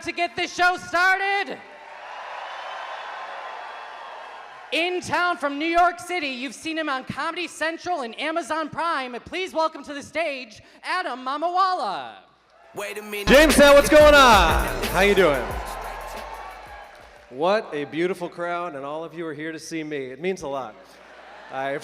to get this show started? In town from New York City, you've seen him on Comedy Central and Amazon Prime. Please welcome to the stage, Adam Mamawala. Wait a minute. Jamestown, what's going on? How you doing? What a beautiful crowd, and all of you are here to see me. It means a lot. I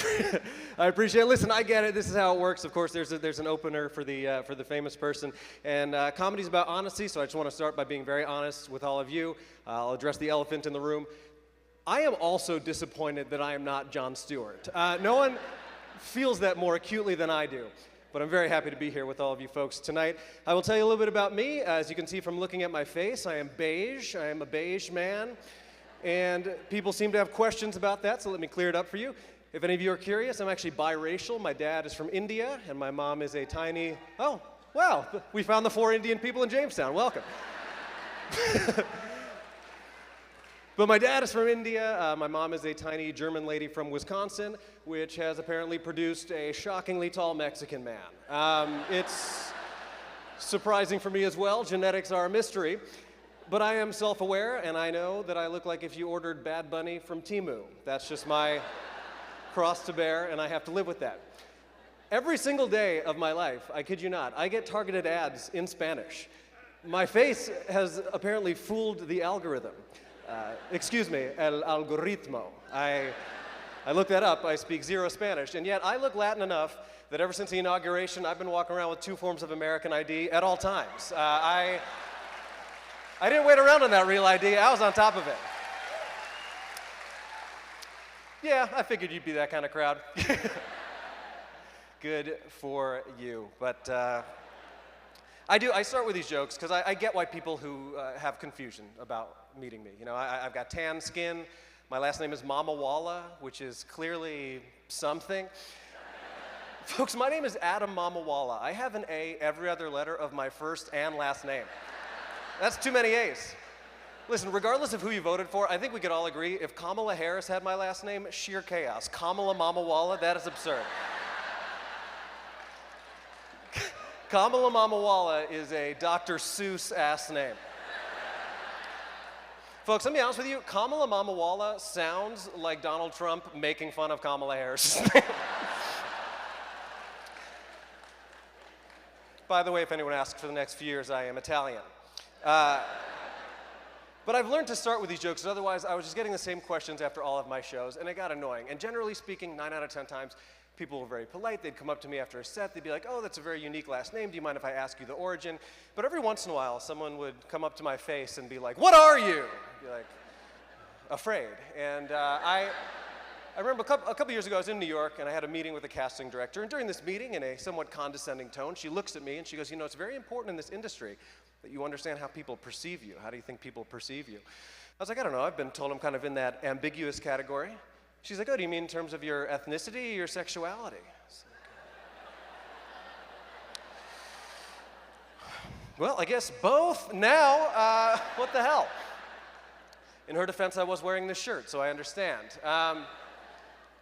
appreciate it. Listen, I get it. This is how it works. Of course, there's an opener for the famous person, and comedy's about honesty. So I just want to start by being very honest with all of you. I'll address the elephant in the room. I am also disappointed that I am not Jon Stewart. No one feels that more acutely than I do, but I'm very happy to be here with all of you folks tonight. I will tell you a little bit about me. As you can see from looking at my face, I am beige. I am a beige man, and people seem to have questions about that, so let me clear it up for you. If any of you are curious, I'm actually biracial. My dad is from India, and my mom is a tiny... Oh, wow, we found the 4 Indian people in Jamestown. Welcome. But my dad is from India. My mom is a tiny German lady from Wisconsin, which has apparently produced a shockingly tall Mexican man. It's surprising for me as well. Genetics are a mystery. But I am self-aware, and I know that I look like if you ordered Bad Bunny from Temu. That's just my cross to bear, and I have to live with that. Every single day of my life, I kid you not, I get targeted ads in Spanish. My face has apparently fooled the algorithm. Excuse me, el algoritmo. I looked that up. I speak zero Spanish, and yet I look Latin enough that ever since the inauguration, I've been walking around with 2 forms of American ID at all times. I didn't wait around on that real ID. I was on top of it. Yeah, I figured you'd be that kind of crowd. Good for you. But I start with these jokes because I get why people who have confusion about meeting me. You know, I've got tan skin. My last name is Mamawala, which is clearly something. Folks, my name is Adam Mamawala. I have an A every other letter of my first and last name. That's too many A's. Listen, regardless of who you voted for, I think we could all agree if Kamala Harris had my last name, sheer chaos. Kamala Mamawala, that is absurd. Kamala Mamawala is a Dr. Seuss-ass name. Folks, let me be honest with you, Kamala Mamawala sounds like Donald Trump making fun of Kamala Harris. By the way, if anyone asks, for the next few years, I am Italian. But I've learned to start with these jokes, otherwise I was just getting the same questions after all of my shows, and it got annoying. And generally speaking, 9 out of 10 times, people were very polite. They'd come up to me after a set. They'd be like, oh, that's a very unique last name. Do you mind if I ask you the origin? But every once in a while, someone would come up to my face and be like, what are you? I'd be like, afraid. And I remember a couple years ago, I was in New York, and I had a meeting with a casting director. And during this meeting, in a somewhat condescending tone, she looks at me, and she goes, you know, it's very important in this industry that you understand how people perceive you. How do you think people perceive you? I was like, I don't know. I've been told I'm kind of in that ambiguous category. She's like, oh, do you mean in terms of your ethnicity or your sexuality? Well, I guess both now. What the hell? In her defense, I was wearing this shirt, so I understand.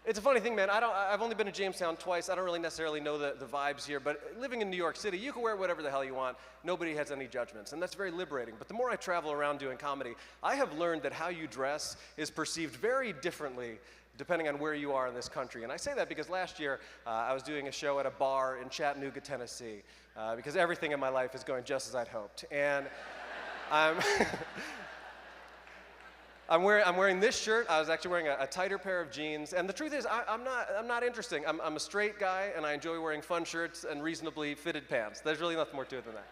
It's a funny thing, man. I've only been to Jamestown twice. I don't really necessarily know the vibes here, but living in New York City, you can wear whatever the hell you want. Nobody has any judgments, and that's very liberating. But the more I travel around doing comedy, I have learned that how you dress is perceived very differently depending on where you are in this country. And I say that because last year, I was doing a show at a bar in Chattanooga, Tennessee, because everything in my life is going just as I'd hoped. And I'm wearing this shirt. I was actually wearing a tighter pair of jeans. And the truth is, I'm not interesting. I'm a straight guy, and I enjoy wearing fun shirts and reasonably fitted pants. There's really nothing more to it than that.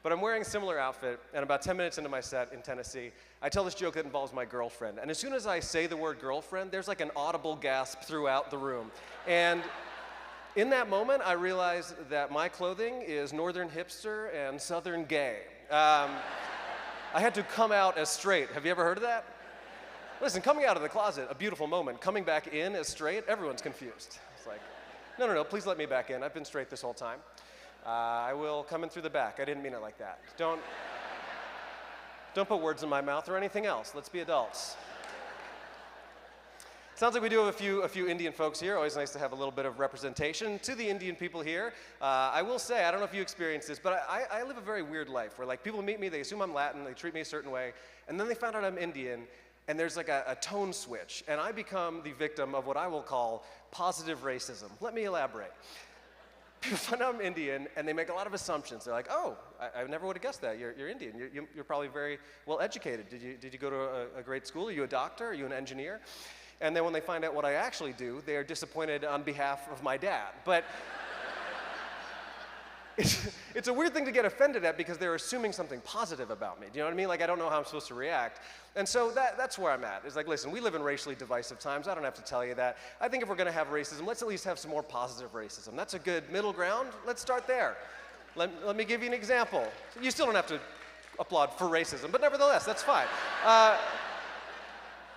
But I'm wearing a similar outfit, and about 10 minutes into my set in Tennessee, I tell this joke that involves my girlfriend. And as soon as I say the word girlfriend, there's like an audible gasp throughout the room. And in that moment, I realized that my clothing is northern hipster and southern gay. I had to come out as straight. Have you ever heard of that? Listen, coming out of the closet, a beautiful moment. Coming back in as straight, everyone's confused. It's like, no, please let me back in. I've been straight this whole time. I will come in through the back. I didn't mean it like that. Don't put words in my mouth or anything else. Let's be adults. Sounds like we do have a few Indian folks here. Always nice to have a little bit of representation to the Indian people here. I will say, I don't know if you experience this, but I live a very weird life where like people meet me, they assume I'm Latin, they treat me a certain way, and then they find out I'm Indian, and there's like a tone switch, and I become the victim of what I will call positive racism. Let me elaborate. People find out I'm Indian, and they make a lot of assumptions. They're like, oh, I never would have guessed that. You're Indian. You're probably very well educated. Did you go to a great school? Are you a doctor? Are you an engineer? And then when they find out what I actually do, they are disappointed on behalf of my dad. But it's a weird thing to get offended at because they're assuming something positive about me. Do you know what I mean? Like, I don't know how I'm supposed to react. And so that's where I'm at. It's like, listen, we live in racially divisive times. I don't have to tell you that. I think if we're going to have racism, let's at least have some more positive racism. That's a good middle ground. Let's start there. Let me give you an example. You still don't have to applaud for racism, but nevertheless, that's fine.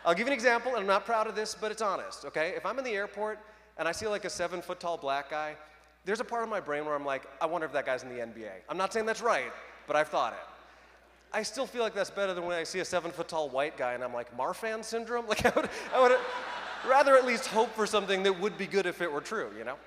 I'll give you an example, and I'm not proud of this, but it's honest, okay? If I'm in the airport and I see like a 7-foot-tall black guy, there's a part of my brain where I'm like, I wonder if that guy's in the NBA. I'm not saying that's right, but I've thought it. I still feel like that's better than when I see a 7-foot-tall white guy and I'm like, Marfan syndrome? Like, I would rather at least hope for something that would be good if it were true, you know?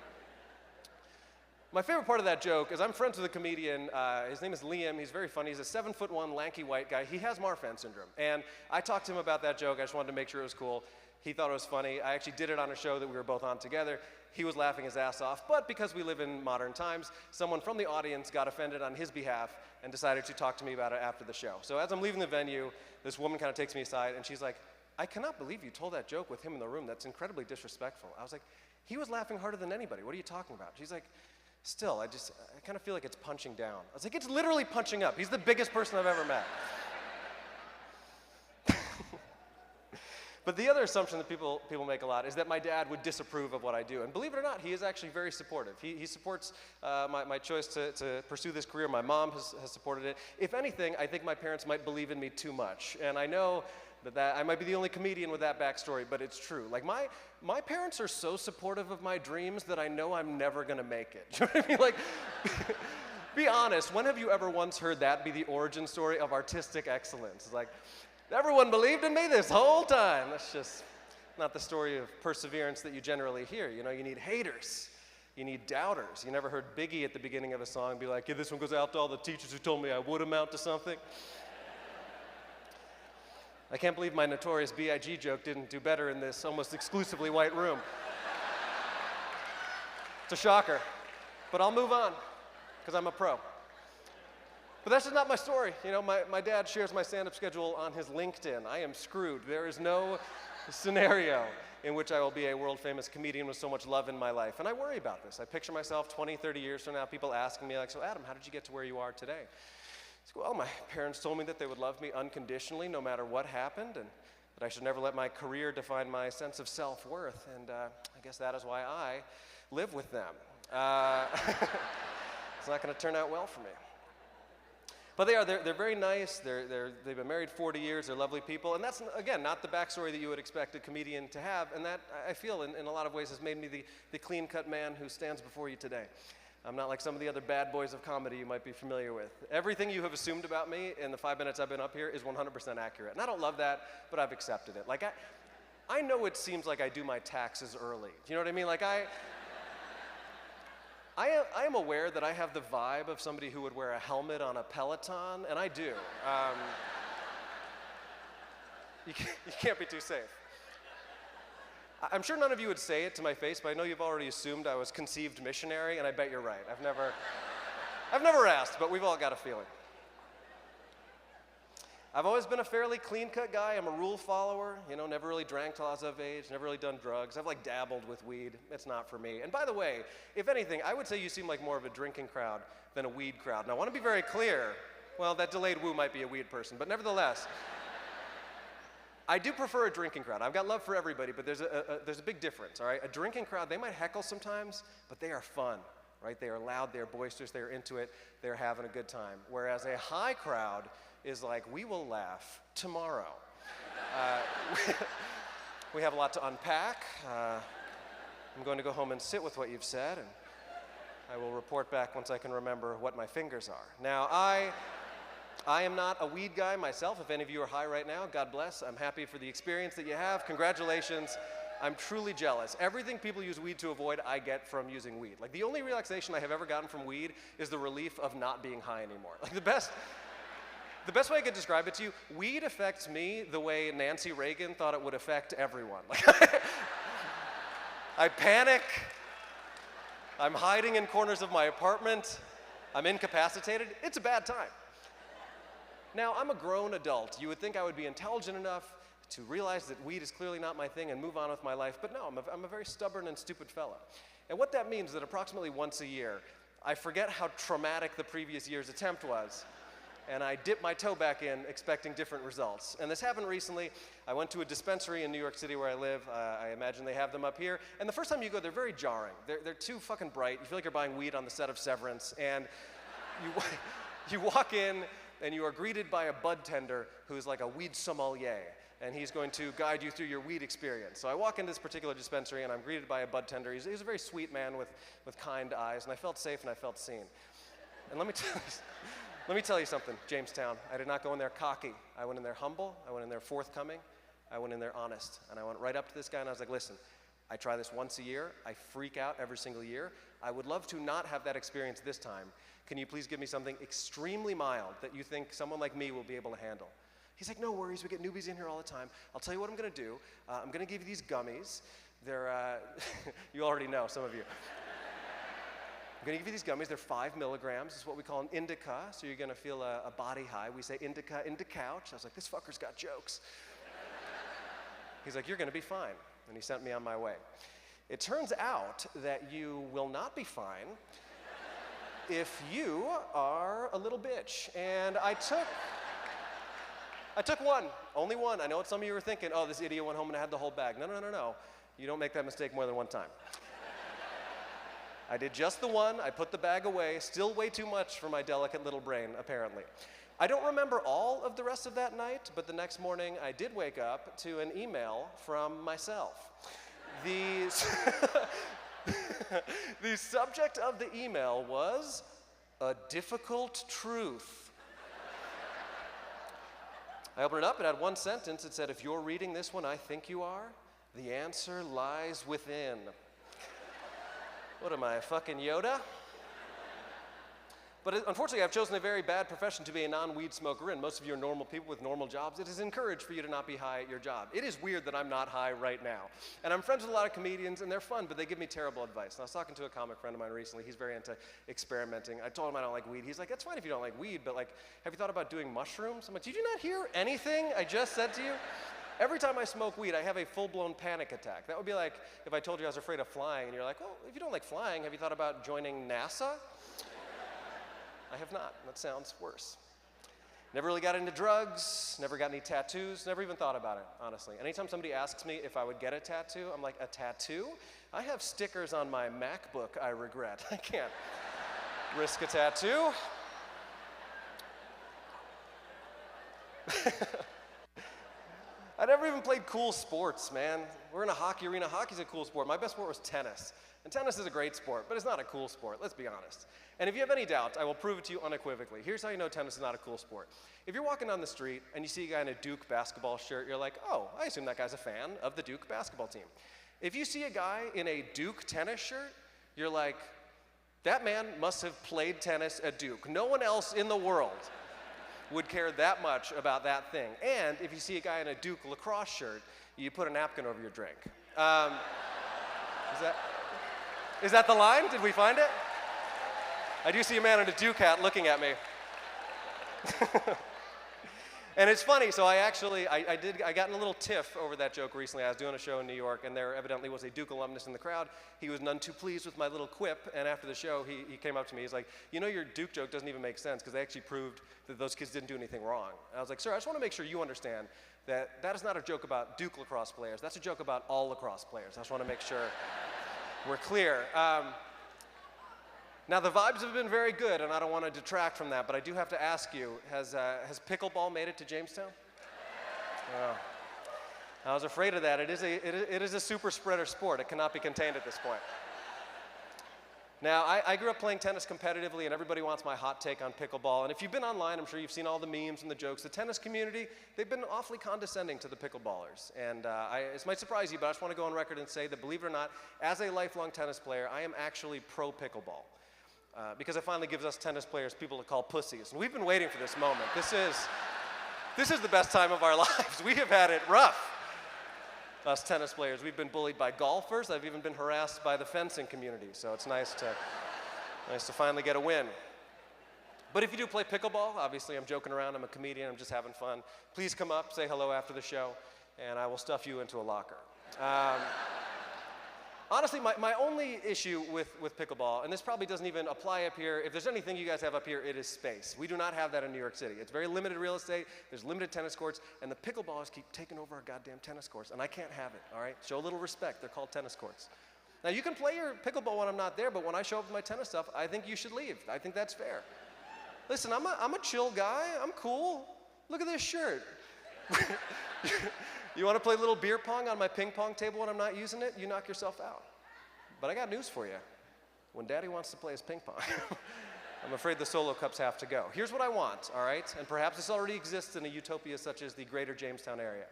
My favorite part of that joke is I'm friends with a comedian. His name is Liam. He's very funny. He's a 7'1", lanky white guy. He has Marfan syndrome. And I talked to him about that joke. I just wanted to make sure it was cool. He thought it was funny. I actually did it on a show that we were both on together. He was laughing his ass off. But because we live in modern times, someone from the audience got offended on his behalf and decided to talk to me about it after the show. So as I'm leaving the venue, this woman kind of takes me aside, and she's like, I cannot believe you told that joke with him in the room. That's incredibly disrespectful. I was like, he was laughing harder than anybody. What are you talking about? She's like, still, I kind of feel like it's punching down. I was like, it's literally punching up. He's the biggest person I've ever met. But the other assumption that people make a lot is that my dad would disapprove of what I do. And believe it or not, he is actually very supportive. He supports my choice to pursue this career. My mom has supported it. If anything, I think my parents might believe in me too much. And I know that I might be the only comedian with that backstory, but it's true. Like, my parents are so supportive of my dreams that I know I'm never gonna make it. You know what I mean? Like, be honest, when have you ever once heard that be the origin story of artistic excellence? It's like, everyone believed in me this whole time. That's just not the story of perseverance that you generally hear. You know, you need haters. You need doubters. You never heard Biggie at the beginning of a song be like, yeah, this one goes out to all the teachers who told me I would amount to something. I can't believe my notorious B.I.G. joke didn't do better in this almost exclusively white room. It's a shocker, but I'll move on, because I'm a pro. But that's just not my story. You know, my dad shares my stand-up schedule on his LinkedIn. I am screwed. There is no scenario in which I will be a world-famous comedian with so much love in my life. And I worry about this. I picture myself 20, 30 years from now, people asking me like, so Adam, how did you get to where you are today? Well, my parents told me that they would love me unconditionally no matter what happened, and that I should never let my career define my sense of self-worth, and I guess that is why I live with them. It's not going to turn out well for me. But they're very nice, they've been married 40 years, they're lovely people, and that's, again, not the backstory that you would expect a comedian to have, and that, I feel, in a lot of ways has made me the clean-cut man who stands before you today. I'm not like some of the other bad boys of comedy you might be familiar with. Everything you have assumed about me in the 5 minutes I've been up here is 100% accurate. And I don't love that, but I've accepted it. Like, I know it seems like I do my taxes early. Do you know what I mean? Like, I am aware that I have the vibe of somebody who would wear a helmet on a Peloton, and I do. You can't be too safe. I'm sure none of you would say it to my face, but I know you've already assumed I was conceived missionary, and I bet you're right. I've never asked, but we've all got a feeling. I've always been a fairly clean-cut guy. I'm a rule follower, you know, never really drank till I was of age, never really done drugs. I've like dabbled with weed. It's not for me. And by the way, if anything, I would say you seem like more of a drinking crowd than a weed crowd. And I want to be very clear. Well, that delayed woo might be a weed person, but nevertheless, I do prefer a drinking crowd. I've got love for everybody, but there's a big difference, all right? A drinking crowd, they might heckle sometimes, but they are fun, right? They are loud, they're boisterous, they're into it, they're having a good time. Whereas a high crowd is like, we will laugh tomorrow. We have a lot to unpack. I'm going to go home and sit with what you've said, and I will report back once I can remember what my fingers are. Now, I am not a weed guy myself. If any of you are high right now, God bless. I'm happy for the experience that you have. Congratulations. I'm truly jealous. Everything people use weed to avoid, I get from using weed. Like the only relaxation I have ever gotten from weed is the relief of not being high anymore. Like the best way I could describe it to you, weed affects me the way Nancy Reagan thought it would affect everyone. Like I panic, I'm hiding in corners of my apartment, I'm incapacitated, it's a bad time. Now, I'm a grown adult. You would think I would be intelligent enough to realize that weed is clearly not my thing and move on with my life, but no, I'm a very stubborn and stupid fella. And what that means is that approximately once a year, I forget how traumatic the previous year's attempt was, and I dip my toe back in expecting different results. And this happened recently. I went to a dispensary in New York City where I live. I imagine they have them up here. And the first time you go, they're very jarring. They're too fucking bright. You feel like you're buying weed on the set of Severance, and you walk in, and you are greeted by a bud tender who's like a weed sommelier, and he's going to guide you through your weed experience. So I walk into this particular dispensary, and I'm greeted by a bud tender. He's a very sweet man with kind eyes, and I felt safe and I felt seen. And let me tell you something, Jamestown. I did not go in there cocky. I went in there humble, I went in there forthcoming, I went in there honest. And I went right up to this guy and I was like, listen, I try this once a year, I freak out every single year. I would love to not have that experience this time. Can you please give me something extremely mild that you think someone like me will be able to handle? He's like, no worries, we get newbies in here all the time. I'll tell you what I'm gonna do. I'm gonna give you these gummies. They're, you already know, some of you. I'm gonna give you these gummies, they're 5 milligrams. This is what we call an indica, so you're gonna feel a body high. We say indica, couch. I was like, this fucker's got jokes. He's like, you're gonna be fine. And he sent me on my way. It turns out that you will not be fine if you are a little bitch. And I took one, only one. I know what some of you were thinking, oh, this idiot went home and had the whole bag. No. You don't make that mistake more than one time. I did just the one, I put the bag away, still way too much for my delicate little brain, apparently. I don't remember all of the rest of that night, but the next morning I did wake up to an email from myself. The subject of the email was a difficult truth. I opened it up, it had one sentence. It said, if you're reading this one, I think you are, the answer lies within. What am I, a fucking Yoda? But unfortunately, I've chosen a very bad profession to be a non-weed smoker in. Most of you are normal people with normal jobs. It is encouraged for you to not be high at your job. It is weird that I'm not high right now. And I'm friends with a lot of comedians, and they're fun, but they give me terrible advice. And I was talking to a comic friend of mine recently. He's very into experimenting. I told him I don't like weed. He's like, that's fine if you don't like weed, but like, have you thought about doing mushrooms? I'm like, did you not hear anything I just said to you? Every time I smoke weed, I have a full-blown panic attack. That would be like if I told you I was afraid of flying, and you're like, well, if you don't like flying, have you thought about joining NASA? I have not. That sounds worse. Never really got into drugs, never got any tattoos, never even thought about it, honestly. Anytime somebody asks me if I would get a tattoo, I'm like, a tattoo? I have stickers on my MacBook I regret. I can't risk a tattoo. I never even played cool sports, man. We're in a hockey arena. Hockey's a cool sport. My best sport was tennis. And tennis is a great sport, but it's not a cool sport, let's be honest. And if you have any doubts, I will prove it to you unequivocally. Here's how you know tennis is not a cool sport. If you're walking down the street and you see a guy in a Duke basketball shirt, you're like, oh, I assume that guy's a fan of the Duke basketball team. If you see a guy in a Duke tennis shirt, you're like, that man must have played tennis at Duke. No one else in the world would care that much about that thing. And if you see a guy in a Duke lacrosse shirt, you put a napkin over your drink. Is that the line? Did we find it? I do see a man in a Duke hat looking at me. And it's funny, so I got in a little tiff over that joke recently. I was doing a show in New York, and there evidently was a Duke alumnus in the crowd. He was none too pleased with my little quip, and after the show, he came up to me. He's like, you know, your Duke joke doesn't even make sense, because they actually proved that those kids didn't do anything wrong. And I was like, sir, I just want to make sure you understand that that is not a joke about Duke lacrosse players. That's a joke about all lacrosse players. I just want to make sure we're clear. Now, the vibes have been very good, and I don't want to detract from that, but I do have to ask you, has pickleball made it to Jamestown? Oh. I was afraid of that. It is a super spreader sport. It cannot be contained at this point. Now, I grew up playing tennis competitively, and everybody wants my hot take on pickleball. And if you've been online, I'm sure you've seen all the memes and the jokes. The tennis community, they've been awfully condescending to the pickleballers. And this might surprise you, but I just want to go on record and say that, believe it or not, as a lifelong tennis player, I am actually pro pickleball. Because it finally gives us tennis players people to call pussies. And we've been waiting for this moment. This is the best time of our lives. We have had it rough. Us tennis players, we've been bullied by golfers. I've even been harassed by the fencing community. So it's nice to finally get a win. But if you do play pickleball, obviously I'm joking around, I'm a comedian, I'm just having fun. Please come up, say hello after the show, and I will stuff you into a locker. Honestly, my only issue with pickleball, and this probably doesn't even apply up here, if there's anything you guys have up here, it is space. We do not have that in New York City. It's very limited real estate, there's limited tennis courts, and the pickleballers keep taking over our goddamn tennis courts, and I can't have it, all right? Show a little respect, they're called tennis courts. Now, you can play your pickleball when I'm not there, but when I show up with my tennis stuff, I think you should leave. I think that's fair. Listen, I'm a chill guy, I'm cool. Look at this shirt. You want to play a little beer pong on my ping pong table when I'm not using it? You knock yourself out. But I got news for you. When Daddy wants to play his ping pong, I'm afraid the solo cups have to go. Here's what I want, all right? And perhaps this already exists in a utopia such as the greater Jamestown area.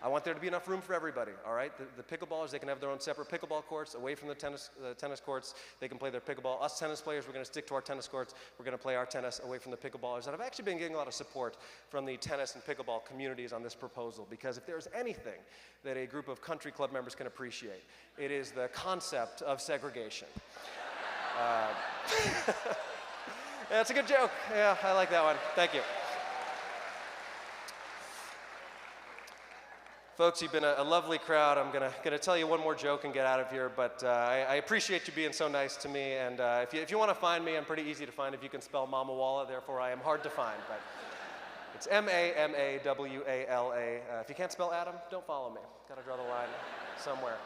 I want there to be enough room for everybody, all right? The pickleballers, they can have their own separate pickleball courts away from the tennis courts. They can play their pickleball. Us tennis players, we're going to stick to our tennis courts. We're going to play our tennis away from the pickleballers. And I've actually been getting a lot of support from the tennis and pickleball communities on this proposal, because if there's anything that a group of country club members can appreciate, it is the concept of segregation. That's a good joke. Yeah, I like that one. Thank you. Folks, you've been a lovely crowd. I'm gonna tell you one more joke and get out of here, but I appreciate you being so nice to me, and if you want to find me, I'm pretty easy to find if you can spell Mamawala, therefore I am hard to find, but it's M-A-M-A-W-A-L-A. If you can't spell Adam, don't follow me. Gotta draw the line somewhere.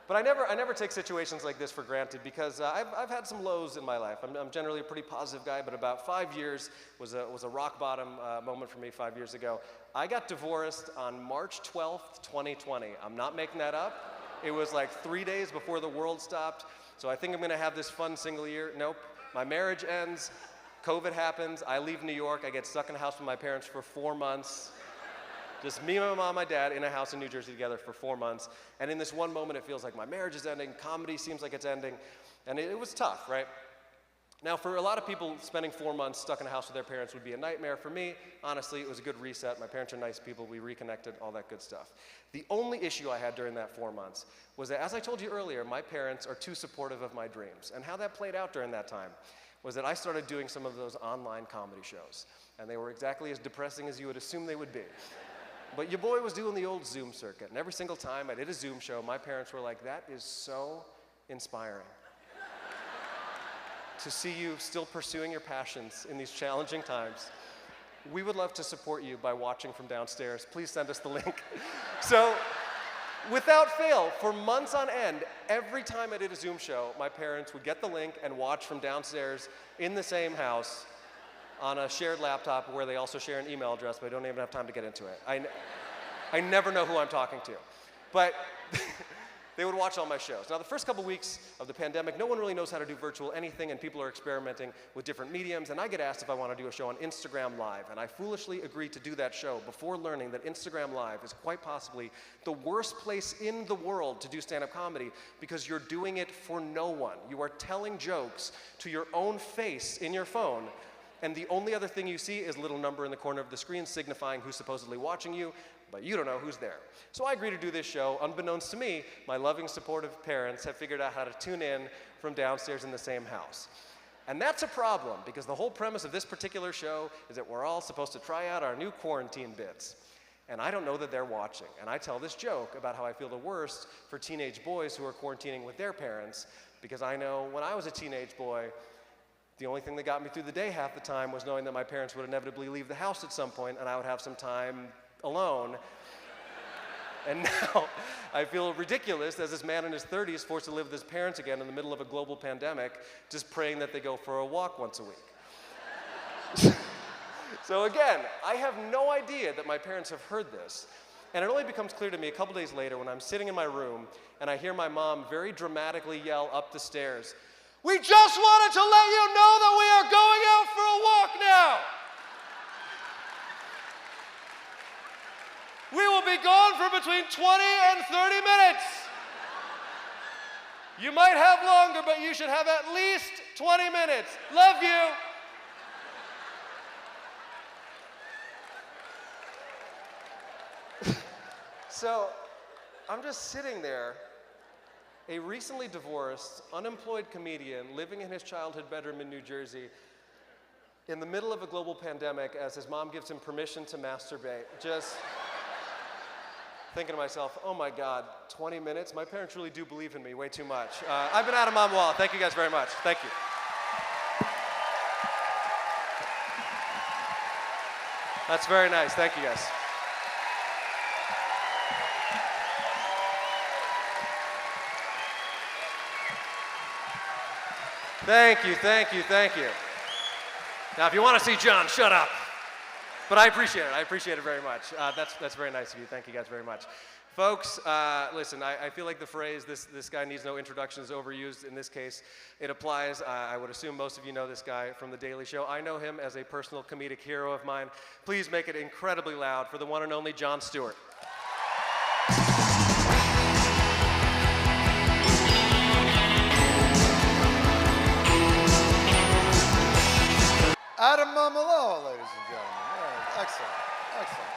But I never take situations like this for granted, because I've had some lows in my life. I'm generally a pretty positive guy, but about 5 years was a rock bottom moment for me 5 years ago. I got divorced on March 12th, 2020. I'm not making that up. It was like 3 days before the world stopped. So I think I'm gonna have this fun single year. Nope, my marriage ends, COVID happens, I leave New York, I get stuck in a house with my parents for 4 months. Just me, my mom, my dad in a house in New Jersey together for 4 months. And in this one moment, it feels like my marriage is ending, comedy seems like it's ending, and it was tough, right? Now, for a lot of people, spending 4 months stuck in a house with their parents would be a nightmare. For me, honestly, it was a good reset. My parents are nice people, we reconnected, all that good stuff. The only issue I had during that 4 months was that, as I told you earlier, my parents are too supportive of my dreams. And how that played out during that time was that I started doing some of those online comedy shows. And they were exactly as depressing as you would assume they would be. But your boy was doing the old Zoom circuit, and every single time I did a Zoom show, my parents were like, that is so inspiring. To see you still pursuing your passions in these challenging times. We would love to support you by watching from downstairs. Please send us the link. So, without fail, for months on end, every time I did a Zoom show, my parents would get the link and watch from downstairs in the same house on a shared laptop where they also share an email address, but I don't even have time to get into it. I never know who I'm talking to. But they would watch all my shows. Now, the first couple weeks of the pandemic, no one really knows how to do virtual anything, and people are experimenting with different mediums, and I get asked if I want to do a show on Instagram Live, and I foolishly agreed to do that show before learning that Instagram Live is quite possibly the worst place in the world to do stand-up comedy, because you're doing it for no one. You are telling jokes to your own face in your phone, and the only other thing you see is a little number in the corner of the screen signifying who's supposedly watching you, but you don't know who's there. So I agreed to do this show. Unbeknownst to me, my loving, supportive parents have figured out how to tune in from downstairs in the same house. And that's a problem, because the whole premise of this particular show is that we're all supposed to try out our new quarantine bits. And I don't know that they're watching. And I tell this joke about how I feel the worst for teenage boys who are quarantining with their parents, because I know when I was a teenage boy, the only thing that got me through the day half the time was knowing that my parents would inevitably leave the house at some point and I would have some time alone. And now I feel ridiculous as this man in his 30s forced to live with his parents again in the middle of a global pandemic, just praying that they go for a walk once a week. So again, I have no idea that my parents have heard this. And it only becomes clear to me a couple days later when I'm sitting in my room and I hear my mom very dramatically yell up the stairs, "We just wanted to let you know that we are going out for a walk now. We will be gone for between 20 and 30 minutes. You might have longer, but you should have at least 20 minutes. Love you." So I'm just sitting there, a recently divorced, unemployed comedian living in his childhood bedroom in New Jersey in the middle of a global pandemic as his mom gives him permission to masturbate. Just thinking to myself, oh my God, 20 minutes? My parents really do believe in me way too much. I've been Adam Mamawala. Thank you guys very much. Thank you. That's very nice. Thank you guys. Thank you, thank you, thank you. Now, if you want to see Jon, shut up. But I appreciate it. I appreciate it very much. That's very nice of you. Thank you guys very much. Folks, listen, I feel like the phrase, this guy needs no introduction, is overused. In this case, it applies. I would assume most of you know this guy from The Daily Show. I know him as a personal comedic hero of mine. Please make it incredibly loud for the one and only Jon Stewart. Adam Mamawala, ladies and gentlemen. Yeah, excellent, excellent.